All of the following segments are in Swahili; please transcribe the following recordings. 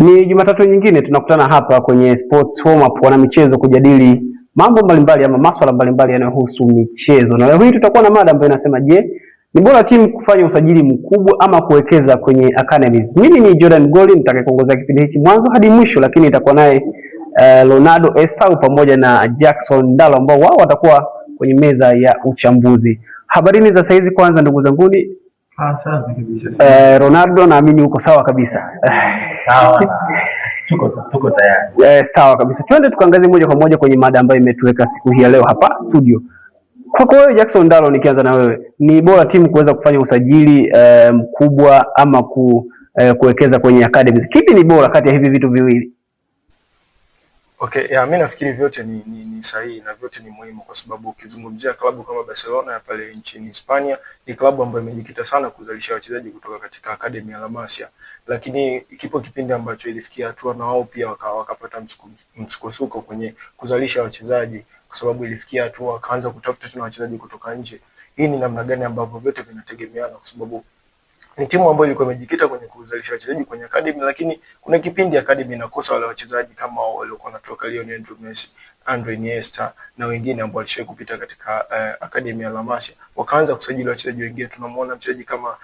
Ni Jumatatu nyingine tunakutana hapa kwenye Sports Warm Up wana michezo kujadili mambo mbalimbali ama masuala mbalimbali yanayohusu michezo. Na leo hii tutakuwa na mada ambayo inasema je, ni bora timu kufanya usajili mkubwa ama kuwekeza kwenye academies? Mimi ni Jordan Goli nitakayeongoza kipindi hiki mwanzo hadi mwisho, lakini itakuwa naye Ronaldo Esau pamoja na Jackson Ndalo ambao wao watakuwa kwenye meza ya uchambuzi. Habarini za saizi kwanza ndugu zanguni. Sawa kabisa. Ronaldo naamini uko sawa kabisa. Sawa. Tuko tayari. Sawa kabisa. Twende tukaangazie moja kwa moja kwenye mada ambayo imetuweka siku hii ya leo hapa studio. Kwako wewe Jackson Ndalo, nikianza na wewe, ni bora timu kuweza kufanya usajili mkubwa ama kuwekeza kwenye academies? Kipi ni bora kati ya hivi vitu viwili? Mimi nafikiri vyote ni sahihi na vyote ni muhimu, kwa sababu ukizungumzia klabu kama Barcelona ya pale nchini Hispania ni klabu ambayo imejikita sana kuzalisha wachezaji kutoka katika academy ya La Masia, lakini kipo kipindi ambacho ilifikia hatua na wao pia wakapata msukosuko kwenye kuzalisha wachezaji, kwa sababu ilifikia hatua wakaanza kutafuta tena wachezaji kutoka nje. Hii ni namna gani ambavyo vyote vinategemeana, kwa sababu ni timu ambayo ilikuwa imejikita kwenye kuzalisha wachezaji kwenye academy, lakini kuna kipindi academy inakosa wale wachezaji kama waliokuwa wanatoka Lionel Messi, Andre Iniesta na wengine ambao walishawahi kupita katika academy ya La Masia, wakaanza kusajili wachezaji wengine. Tunamuona mchezaji kama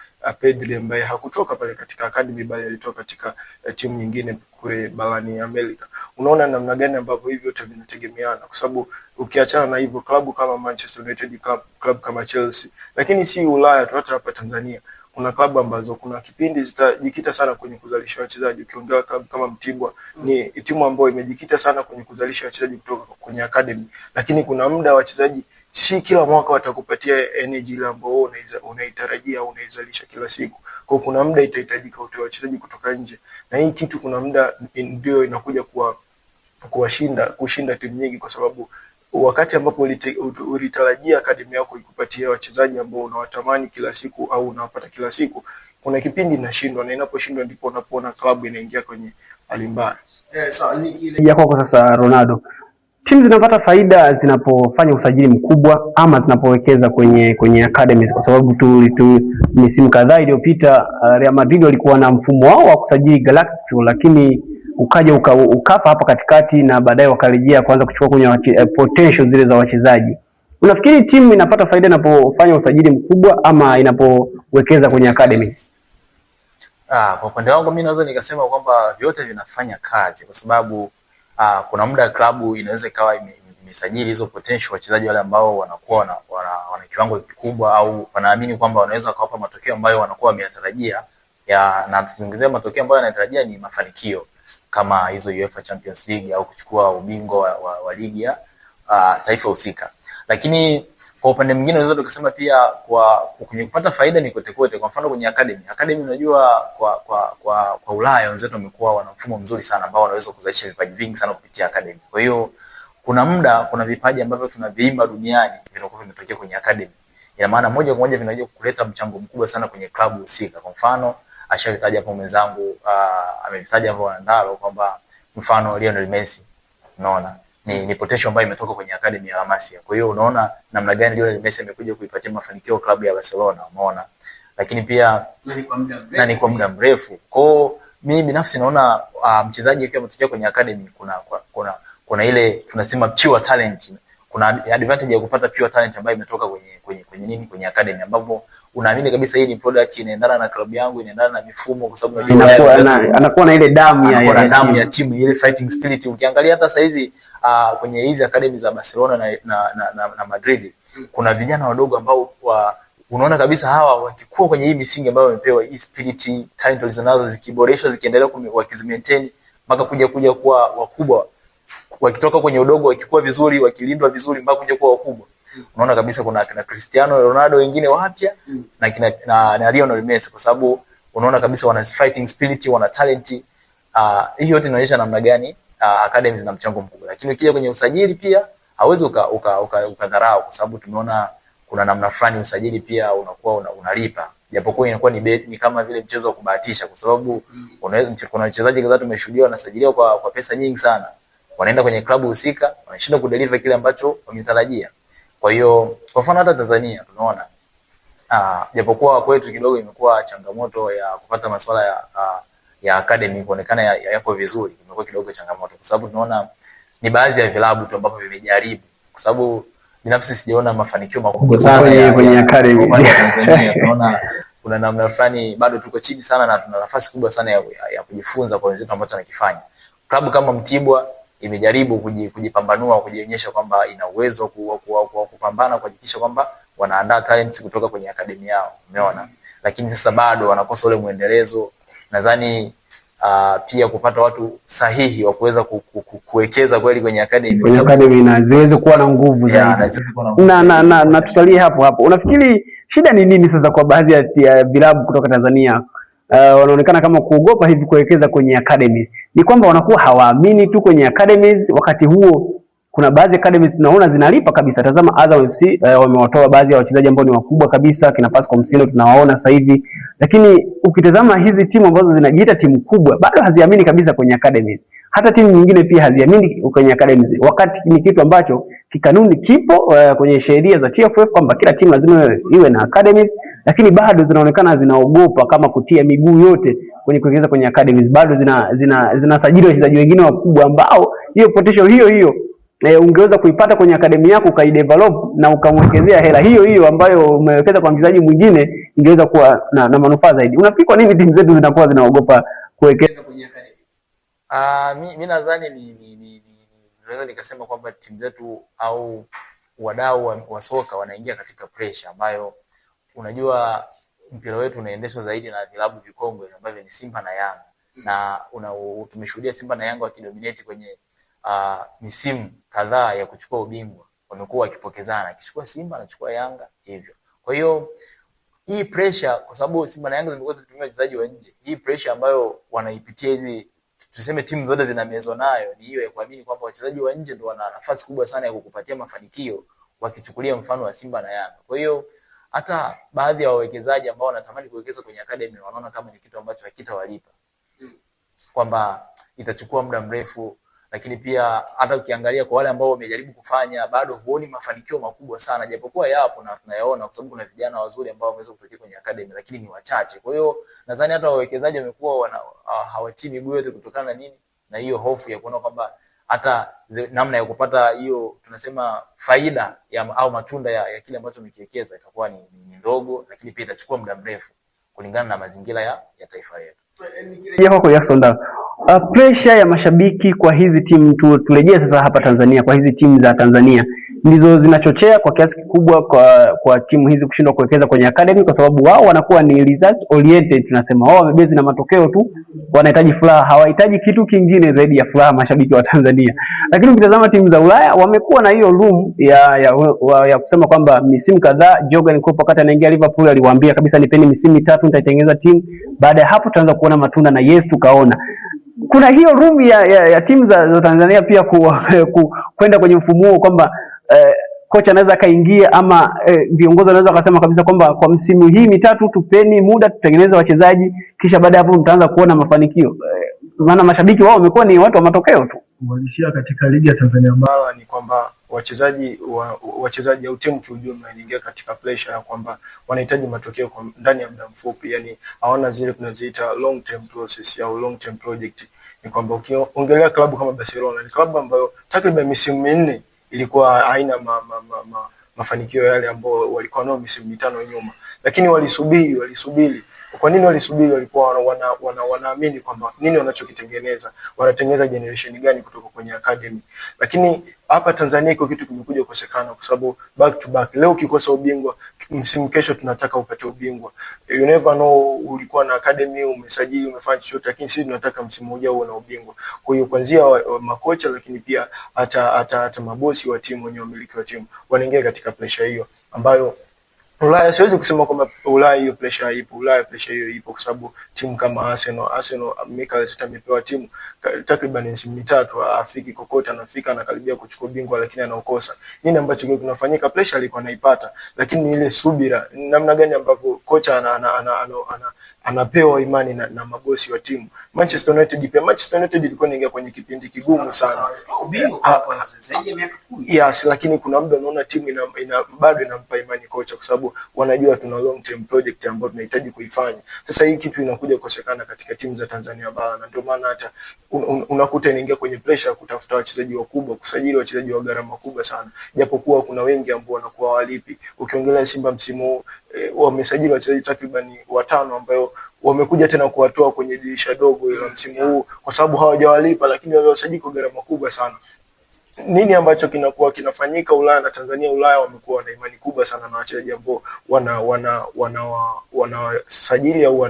Pedri ambaye hakutoka pale katika academy bali alitoka katika timu nyingine kule barani Amerika. Unaona namna gani ambavyo hivyo yote vinategemeana, kwa sababu ukiachana na hivyo klabu kama Manchester United, klabu kama Chelsea, lakini si Ulaya tu, hata hapa Tanzania kuna klabu ambazo kuna kipindi zitajikita sana kwenye kuzalisha wachezaji. Ukiongea klabu kama Mtibwa ni timu ambayo imejikita sana kwenye kuzalisha wachezaji kutoka kwenye academy, lakini kuna muda wachezaji si kila mwaka watakupatia energy ile ambayo unaitarajia au unaizalisha kila siku. Kwa kuna muda itahitajika utoe wachezaji kutoka nje, na hii kitu kuna muda ndio inakuja kushinda timu nyingi, kwa sababu wakati ambapo ulitarajia academy yako ikupatia wachezaji ambao unawatamani kila siku au unawapata kila siku, kuna kipindi inashindwa, na inaposhindwa ndipo unapoona klabu inaingia kwenye hali mbaya. Ya kwako sasa Ronaldo, timu zinapata faida zinapofanya usajili mkubwa ama zinapowekeza kwenye academies? Kwa sababu tu misimu kadhaa iliyopita Real Madrid walikuwa na mfumo wao wa kusajili Galacticos, lakini ukaja ukapa hapa katikati na baadaye wakarejea kuanza kuchukua kwenye potential zile za wachezaji. Unafikiri timu inapata faida inapofanya usajili mkubwa ama inapowekeza kwenye academies? Kwa upande wangu mimi naweza nikasema kwamba vyote vinafanya kazi, kwa sababu kuna muda klabu inaweza ikawa imesajili hizo potential wachezaji wale ambao wanakuwa wana kiwango kikubwa, au wanaamini kwamba wanaweza kuwapa matokeo ambayo wanakuwa wameyatarajia, na tuzungumzie matokeo ambayo yanatarajia ni mafanikio kama hizo UEFA Champions League au kuchukua ubingwa wa ligi ya taifa husika. Lakini kwa upande mwingine unaweza tukasema pia kwenye kupata faida ni kote kote. Kwa mfano kwenye academy unajua kwa Ulaya wenzetu wamekuwa wana mfumo mzuri sana ambao wanaweza kuzalisha vipaji vingi sana kupitia academy. Kwa hiyo kuna vipaji ambavyo tunaviimba duniani vinakuwa vimetokea kwenye academy. Ina maana moja kwa moja vinakuja kuleta mchango mkubwa sana kwenye klabu husika. Kwa mfano ashavitaja hapo mwenzangu, amevitaja hapo Ndalo kwamba mfano Lionel Messi, unaona ni potential ambayo imetoka kwenye academy ya La Masia. Kwa hiyo unaona namna gani Lionel Messi amekuja kuipatia mafanikio klabu ya Barcelona, umeona. Lakini pia ni kwa muda mrefu. Kwa hiyo mimi binafsi naona mchezaji akiwa ametokea kwenye academy kuna ile tunasema pure talent. Kuna advantage ya kupata pure talent ambayo imetoka kwenye academy, ambapo unaamini kabisa hii ni product inaendana na klabu yangu, inaendana na mifumo, kwa sababu anakuwa na ile damu ya timu, ile fighting spirit. Ukiangalia hata saa hizi kwenye hizi academy za Barcelona na Madrid kuna vijana wadogo ambao unaona kabisa hawa wakikuwa kwenye hii misingi ambayo wamepewa, hii spirit, talent walizonazo zikiboreshwa, zikiendelea wakizimaintain mpaka kuja kuwa wakubwa, wakitoka kwenye udogo wakikuwa vizuri, wakilindwa vizuri mpaka kuja kuwa wakubwa. Unaona kabisa kuna Cristiano Ronaldo wengine wapya na Lionel Messi, kwa sababu unaona kabisa wana fighting spirit, wana talent. Hii yote inaonyesha namna gani academies zina mchango mkubwa. Lakini ukija kwenye usajili pia hauwezi ukadharau, kwa sababu tumeona kuna namna fulani usajili pia unakuwa unalipa, japokuwa inakuwa ni kama vile mchezo wa kubahatisha, kwa sababu kuna wachezaji kadhaa tumeshuhudia wanasajiliwa kwa pesa nyingi sana, wanaenda kwenye klabu husika wanashinda kudeliver kile ambacho wametarajia. Kwa hiyo kwa mfano hata Tanzania tunaona japokuwa kwetu kidogo imekuwa changamoto ya kupata masuala ya academy kuonekana yako vizuri imekuwa kidogo changamoto, kwa sababu tunaona ni baadhi ya vilabu tu ambavyo vimejaribu, kwa sababu binafsi sijaona mafanikio makubwa sana kwenye academy. Tunaona kuna namna fulani bado tuko chini sana na tuna nafasi kubwa sana ya kujifunza kwa wenzetu ambao tunakifanya. Klabu kama Mtibwa imejaribu kujipambanua, kujionyesha kwamba ina uwezo wa kupambana kuhakikisha kwamba wanaandaa talents kutoka kwenye akademi yao, umeona. Lakini sasa bado wanakosa ule muendelezo. Nadhani pia kupata watu sahihi wa kuweza kuwekeza kweli kwenye akademi, kwenye akademi na ziweze kuwa na nguvu zaidi. Na tusalie hapo. Unafikiri shida ni nini sasa kwa baadhi ya vilabu kutoka Tanzania wanaonekana kama kuogopa hivi kuwekeza kwenye academy? Ni kwamba wanakuwa hawaamini tu kwenye academies, wakati huo kuna baadhi ya academies tunaona zinalipa kabisa. Tazama Azam FC wamewatoa baadhi ya wachezaji ambao ni wakubwa kabisa, kina Pascal Msindo tunawaona sasa hivi. Lakini ukitazama hizi timu ambazo zinajiita timu kubwa bado haziamini kabisa kwenye academies. Hata timu nyingine pia haziamini kwenye academies, wakati ni kitu ambacho kikanuni kipo kwenye sheria za TFF kwamba kila timu lazima iwe na academies, lakini bado zinaonekana zinaogopa kama kutia miguu yote kwenye kuwekeza kwenye academies. Bado zinasajili wachezaji wengine wakubwa ambao hiyo potential hiyo ungeweza kuipata kwenye akademi yako ukaidevelop na ukamwekezea hela hiyo ambayo umewekeza kwa mchezaji mwingine, ingeweza kuwa na manufaa zaidi. Unafikiri kwa nini timu zetu zinakuwa zinaogopa kuwekeza kwenye academy? Mimi nadhani naweza nikasema kwamba timu zetu au wadau wa soka wanaingia katika pressure ambayo, unajua mpira wetu unaendeshwa zaidi na vilabu vikongwe ambavyo ni Simba na Yanga. Na tumeshuhudia Simba na Yanga wakidominate kwenye misimu kadhaa ya kuchukua ubingwa. Wamekuwa wakipokezana, akichukua Simba anachukua Yanga hivyo. Kwa hiyo hii pressure, kwa sababu Simba na Yanga zimekuwa zikitumia wachezaji wa nje, hii pressure ambayo wanaipitia hizi tuseme timu zote zinamezwa nayo, ni hiyo ya kuamini kwamba wachezaji wa nje ndio wana nafasi kubwa sana ya kukupatia mafanikio, wakichukulia mfano wa Simba na Yanga. Kwa hiyo hata baadhi ya wawekezaji ambao wanatamani kuwekeza kwenye academy wanaona kama ni kitu ambacho hakitawalipa, kwamba itachukua muda mrefu. Lakini pia hata ukiangalia kwa wale ambao wamejaribu kufanya bado huoni mafanikio makubwa sana, japokuwa yapo na tunayaona, kwa sababu kuna vijana wazuri ambao wameweza kutokea kwenye academy, lakini ni wachache. Kwa hiyo nadhani hata wawekezaji wamekuwa hawatii miguu yote kutokana na nini, na hiyo hofu ya kuona kwamba hata namna ya kupata hiyo tunasema faida au matunda ya kile ambacho umekiwekeza itakuwa ni ndogo, lakini pia itachukua muda mrefu kulingana na mazingira ya taifa letu. Kwa Jackson Ndao, pressure ya mashabiki kwa hizi timu, turejea sasa hapa Tanzania, kwa hizi timu za Tanzania ndizo zinachochea kwa kiasi kikubwa kwa timu hizi kushindwa kuwekeza kwenye academy, kwa sababu wao wanakuwa ni result oriented, tunasema wao wamebezi na matokeo tu, wanahitaji furaha, hawahitaji kitu kingine zaidi ya furaha mashabiki wa Tanzania. Lakini ukitazama timu za Ulaya wamekuwa na hiyo room ya kusema kwamba misimu kadhaa, Jurgen Klopp wakati anaingia Liverpool aliwaambia kabisa, nipeni misimu mitatu nitaitengeneza timu, baada ya hapo tutaanza kuona matunda, na yes tukaona. Kuna hiyo room ya timu za Tanzania pia kwenda kwenye mfumo huo kwamba kocha anaweza kaingia ama viongozi wanaweza kusema kabisa kwamba kwa msimu hii mitatu tupeni muda tutengeneze wachezaji, kisha baada hapo mtaanza kuona mafanikio. Maana mashabiki wao wamekuwa ni watu wa matokeo tu. Walishia katika ligi ya Tanzania bara ni kwamba wachezaji au timu kiujumla inaingia katika pressure ya kwamba wanahitaji matokeo kwa ndani ya muda mfupi, yani hawana zile tunaziita long term process au long term project. Ni kwamba ukiongelea klabu kama Barcelona, ni klabu ambayo takriban misimu minne ilikuwa haina mafanikio yale ambao walikuwa nao misimu mitano nyuma, lakini walisubiri. Kwa nini walisubiri? Walikuwa wanaamini kwamba nini wanachokitengeneza, wanatengeneza generation gani kutoka kwenye academy. Lakini hapa Tanzania iko kitu kimekuja kukosekana, kwa sababu back to back, leo ukikosa ubingwa msimu kesho tunataka upate ubingwa. You never know, ulikuwa na academy, umesajili, umefanya chochote, lakini sisi tunataka msimu ujao uwe na ubingwa. Kwa hiyo kuanzia makocha, lakini pia hata mabosi wa timu, wenye wamiliki wa timu wanaingia katika pressure hiyo ambayo Ulaya siwezi kusema kwamba Ulaya hiyo pressure ipo. Ulaya pressure hiyo ipo kwa sababu timu kama Arsenal Mikel Arteta amepewa timu takriban msimu mitatu, afiki kokote, anafika anakaribia kuchukua ubingwa lakini anaokosa. Nini ambacho kinafanyika? Pressure alikuwa anaipata, lakini ile subira, namna gani ambavyo kocha anapewa imani na mabosi wa timu. Manchester United ilikuwa inaingia kwenye kipindi kigumu sana. Yes, lakini kuna muda unaona timu bado inampa imani kocha, kwa sababu wanajua tuna long term project ambayo tunahitaji kuifanya. Sasa hii kitu inakuja kukosekana katika timu za Tanzania bara, na ndio maana hata unakuta inaingia kwenye pressure kutafuta wachezaji wakubwa, kusajili wachezaji wa gharama kubwa sana, japokuwa kuna wengi ambao wanakuwa walipi. Ukiongelea Simba msimu wamesajili wachezaji takriban 5 ambao wamekuja tena kuwatoa kwenye dirisha dogo la msimu huu kwa sababu hawajawalipa, lakini wale wasajili kwa gharama kubwa sana. Nini ambacho kinakuwa kinafanyika Ulaya na Tanzania? Ulaya wamekuwa na imani kubwa sana na wachezaji ambao wanasajili au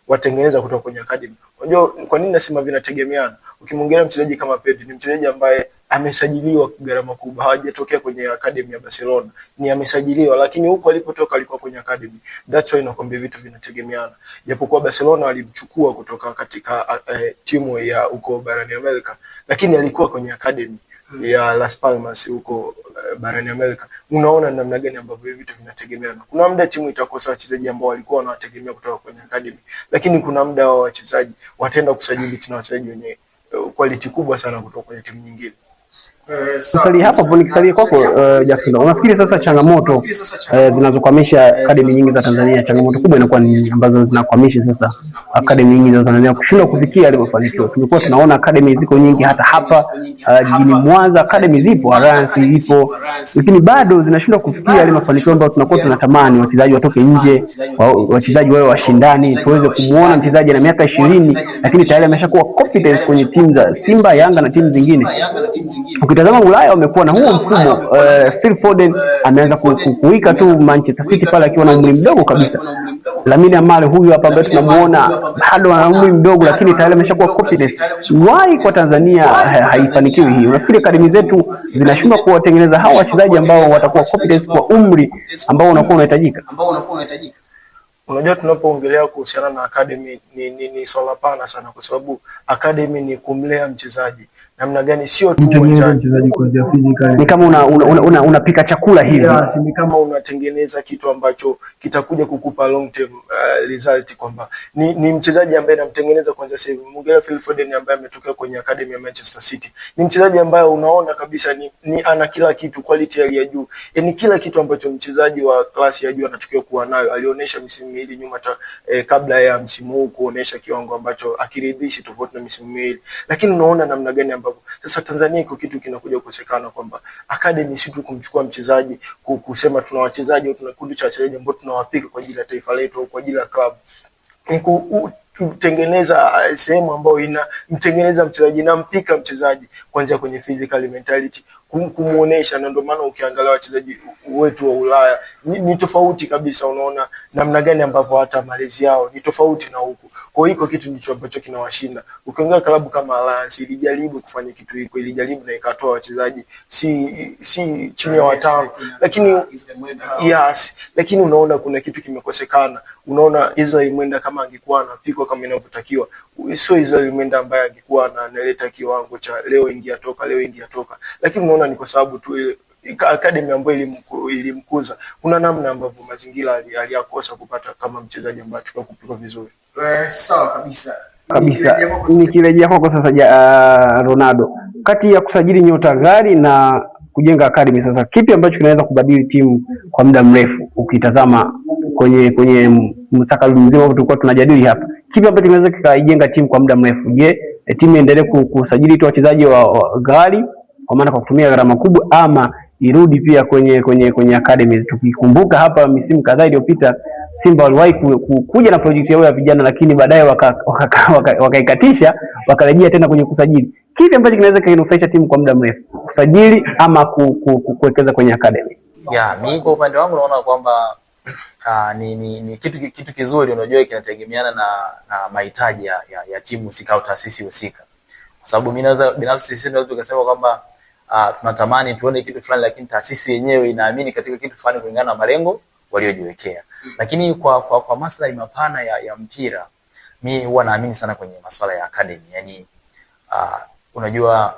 watengeneza kutoka kwenye academy. Unajua kwa nini nasema vinategemeana? Ukimwongelea mchezaji kama Pedri, ni mchezaji ambaye amesajiliwa gharama kubwa, hajatokea kwenye academy ya Barcelona, ni amesajiliwa, lakini huko alipotoka alikuwa kwenye academy. That's why nakwambia vitu vinategemeana. Japokuwa Barcelona walimchukua kutoka katika timu ya huko barani Amerika, lakini alikuwa kwenye academy ya Las Palmas huko barani Amerika. Unaona namna gani ambavyo vitu vinategemeana. Kuna muda timu itakosa wachezaji ambao walikuwa wanategemea kutoka kwenye academy, lakini kuna muda wa wachezaji wataenda kusajili tena wachezaji wenye quality kubwa sana kutoka kwenye timu nyingine. Sasa hapo nikisalia kwako Jackson, unafikiri sasa changamoto zinazokwamisha academy nyingi za Tanzania, changamoto kubwa inakuwa ni ambazo zinakwamisha sasa academy nyingi za Tanzania kushindwa kufikia yale mafanikio? Tumekuwa tunaona academy ziko nyingi, hata hapa jijini Mwanza academy zipo, Alliance ipo, lakini bado zinashindwa kufikia yale mafanikio ambayo tunakuwa tunatamani. Wachezaji watoke nje, wachezaji wao washindani, tuweze kumuona mchezaji na miaka 20 lakini tayari ameshakuwa confidence kwenye timu za Simba, Yanga na timu zingine. Ukitazama Ulaya wamekuwa na huo mfumo. Phil Foden ameanza kuika tu Manchester City pale akiwa na umri mdogo kabisa. Lamine Yamal huyu hapa ambaye tunamuona bado ana umri mdogo lakini tayari ameshakuwa confidence. Why kwa Tanzania haifanikiwi hii? Unafikiri academy zetu zinashindwa kuwatengeneza hao wachezaji ambao watakuwa confidence kwa umri ambao unakuwa unahitajika? Unajua tunapoongelea kuhusiana na academy ni swala pana sana, kwa sababu academy ni kumlea mchezaji namna gani, sio tu mchezaji kuanzia physical. Ni kama unapika chakula hivi. Yes, ni kama unatengeneza kitu ambacho kitakuja kukupa long term result, kwamba ni mchezaji ambaye namtengeneza kwanza sasa hivi. Mwingine Phil Foden ambaye ametokea kwenye academy ya Manchester City, ni mchezaji ambaye unaona kabisa ni ana kila kitu, quality ya juu. Yaani kila kitu ambacho mchezaji wa klasi ya juu anatakiwa kuwa nayo. Alionyesha misimu miwili nyuma kabla ya msimu huu kuonesha kiwango ambacho akiridhishi tofauti na misimu miwili. Lakini unaona namna gani ambapo sasa Tanzania iko kitu kinakuja kukosekana, kwamba academy si tu kumchukua mchezaji kusema tuna wachezaji au tuna kundi cha wachezaji ambao tunawapika kwa ajili ya taifa letu au kwa ajili ya club. Ni kutengeneza sehemu ambayo inamtengeneza mchezaji na mpika mchezaji kuanzia kwenye physical mentality, kumuonesha. Na ndio maana ukiangalia wachezaji wetu wa Ulaya ni tofauti kabisa. Unaona namna gani ambavyo hata malezi yao ni tofauti na huku. Kwa hiyo kitu ndicho ambacho kinawashinda. Ukiangalia klabu kama Alliance ilijaribu kufanya kitu hiko, ilijaribu na ikatoa wachezaji si chini ya 5, lakini yes, lakini unaona kuna kitu kimekosekana. Unaona Israel Mwenda kama angekuwa anapikwa kama inavyotakiwa, sio Israel Mwenda ambaye angekuwa analeta kiwango cha leo ingia toka, lakini unaona ni kwa sababu tu ile academy ambayo ilimkuza. Kuna namna ambavyo mazingira aliyakosa kupata kama mchezaji ambaye achukua kupikwa vizuri. Sawa kabisa. Nikirejea kwako sasa Ronaldo, kati ya kusajili nyota ghali na kujenga academy, sasa kipi ambacho kinaweza kubadili timu kwa muda mrefu? Ukitazama kwenye mstakabali mzima tulikuwa tunajadili hapa, kipi ambacho kinaweza kikajenga timu kwa muda mrefu? Je, timu iendelee kusajili tu wachezaji wa ghali kwa maana kwa kutumia gharama kubwa, ama irudi pia kwenye academies? Tukikumbuka hapa misimu kadhaa iliyopita Simba waliwahi kuja na project yao ya vijana, lakini baadaye wakaikatisha wakarejea tena kwenye kusajili. Kipi ambacho kinaweza kuinufaisha timu kwa muda mrefu, kusajili ama kuwekeza kwenye academy? Mimi kwa upande wangu naona kwamba ni kitu kizuri. Unajua kinategemeana na mahitaji ya timu husika au taasisi husika, kwa sababu mimi naweza binafsi sisi ndio tukasema kwamba tunatamani tuone kitu fulani, lakini taasisi yenyewe inaamini katika kitu fulani kulingana na malengo waliojiwekea. Lakini kwa maslahi mapana ya mpira, mimi huwa naamini sana kwenye masuala ya academy. Yani unajua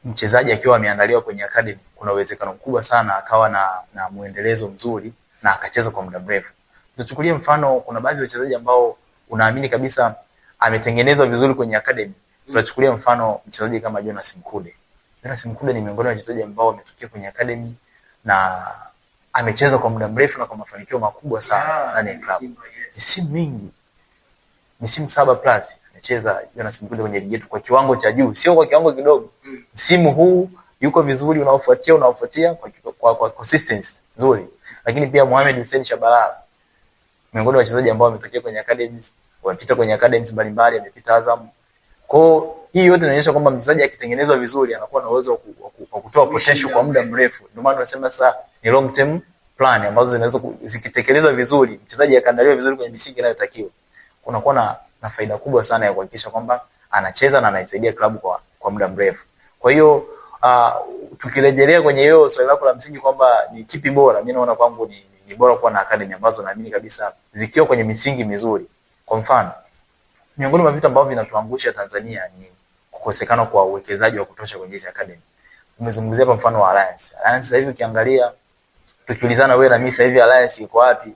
mchezaji akiwa ameandaliwa kwenye academy, kuna uwezekano mkubwa sana akawa na muendelezo mzuri na akacheza kwa muda mrefu. Tuchukulie mfano, kuna baadhi ya wachezaji ambao unaamini kabisa ametengenezwa vizuri kwenye academy. Tunachukulia mfano mchezaji kama Jonas Mkude. Jonas Mkude ni miongoni mwa wachezaji ambao wametokea kwenye academy na amecheza kwa muda mrefu na kwa mafanikio makubwa sana ndani ya klabu. Misimu mingi, misimu 7 plus amecheza Jonas Mkude kwenye ligi yetu kwa kiwango cha juu, sio kwa kiwango kidogo. Msimu huu yuko vizuri, unaofuatia kwa consistency nzuri. Lakini pia Mohamed Hussein Shabalala, miongoni mwa wachezaji ambao wametokea kwenye academies, wamepita kwenye academies mbalimbali, amepita Azam. Kwa hii yote inaonyesha kwamba mchezaji akitengenezwa vizuri anakuwa na uwezo wa kutoa potential kwa muda mrefu. Ndio maana tunasema sasa ni long term plan ambazo zinaweza zikitekelezwa vizuri, mchezaji akaandaliwa vizuri kwenye misingi inayotakiwa, kunakuwa na faida kubwa sana ya kuhakikisha kwamba anacheza na anaisaidia klabu kwa muda mrefu. Kwa hiyo tukirejelea kwenye hiyo swali lako la msingi kwamba ni kipi bora, mimi naona kwangu ni bora kuwa na academy ambazo naamini kabisa zikiwa kwenye misingi mizuri. Kwa mfano, miongoni mwa vitu ambavyo vinatuangusha Tanzania ni kukosekana kwa uwekezaji wa kutosha kwenye hizo academy. Umezungumzia kwa mfano wa Alliance. Alliance sasa hivi ukiangalia, tukiulizana wewe na mimi sasa hivi Alliance iko wapi?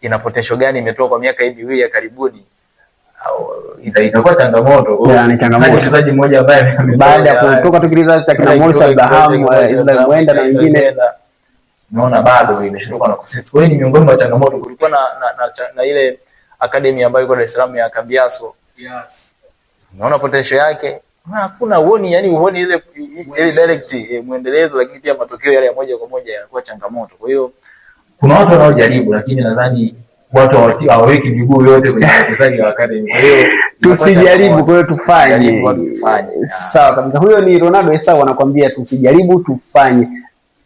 Ina potential gani imetoka kwa miaka hii miwili ya karibuni? Itakuwa changamoto. Ni changamoto. Mchezaji mmoja ambaye baada ya kutoka tukiliza cha kina Morris Abraham, Israel Mwenda na wengine, naona bado imeshuka na kuseti. Kwa hiyo ni miongoni mwa changamoto. Kulikuwa na ile academy ambayo iko Dar es Salaam ya Kabiaso. Yes. Unaona potential yake? Hakuna uoni, yani uoni ile direct muendelezo, lakini pia matokeo yale ya moja kwa moja yanakuwa changamoto. Kwa hiyo kuna watu wanaojaribu, lakini nadhani watu hawaweki miguu yote kwenye wachezaji wa academy. Kwa hiyo tusijaribu, kwa hiyo tufanye. Sawa kabisa. Huyo ni Ronaldo Esau anakuambia tusijaribu, tufanye.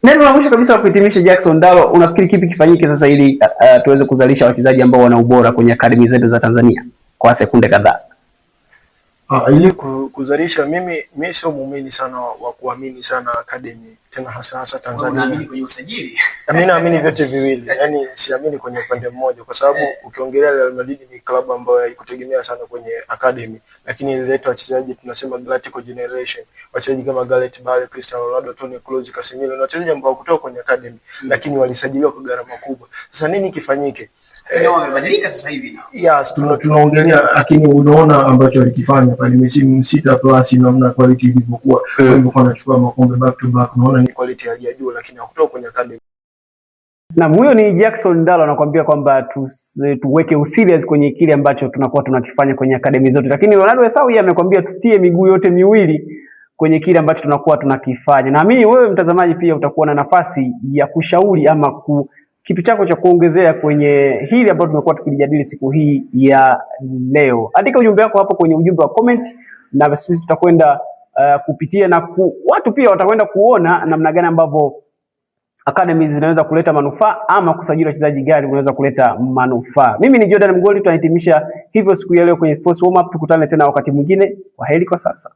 Neno la mwisho kabisa kuhitimisha, Jackson Ndalo, unafikiri kipi kifanyike sasa ili tuweze kuzalisha wachezaji ambao wana ubora kwenye academy zetu za Tanzania kwa sekunde kadhaa? Ili kuzalisha, mimi sio muumini sana wa kuamini sana academy, tena hasa Tanzania. Unaamini kwenye usajili? Mimi naamini vyote viwili. Yaani siamini kwenye upande mmoja kwa sababu ukiongelea Real Madrid ni klabu ambayo haikutegemea sana kwenye academy, lakini ilileta wachezaji tunasema Galactical generation. Wachezaji kama Gareth Bale, Cristiano Ronaldo, Toni Kroos, Casemiro, na wachezaji ambao kutoka kwenye academy lakini walisajiliwa kwa gharama kubwa. Sasa nini kifanyike? Wamebadilika sasa hivi. Yes, tunaongelea, lakini unaona ambacho alikifanya pale msimu 6 plus, namna quality ilivyokuwa, walikuwa wanachukua makombe back to back, unaona ni quality ya juu, lakini hakutoka kwenye academy. Na huyo ni Jackson Ndalo anakuambia kwamba tuweke userious kwenye kile ambacho tunakuwa tunakifanya kwenye academy zote, lakini Ronaldo Esau yeye amekwambia tutie miguu yote miwili kwenye kile ambacho tunakuwa tunakifanya. Naamini wewe mtazamaji pia utakuwa na nafasi ya kushauri ama kitu chako cha kuongezea kwenye hili ambalo tumekuwa tukijadili siku hii ya leo. Andika ujumbe wako hapo kwenye ujumbe wa comment, na sisi tutakwenda kupitia na watu pia watakwenda kuona namna gani ambavyo academies zinaweza kuleta manufaa ama kusajili wachezaji gani unaweza kuleta manufaa. Mimi ni Jordan Mgoli, tunahitimisha hivyo siku ya leo kwenye Sports Warm Up. Tukutane tena wakati mwingine. Kwaheri kwa sasa.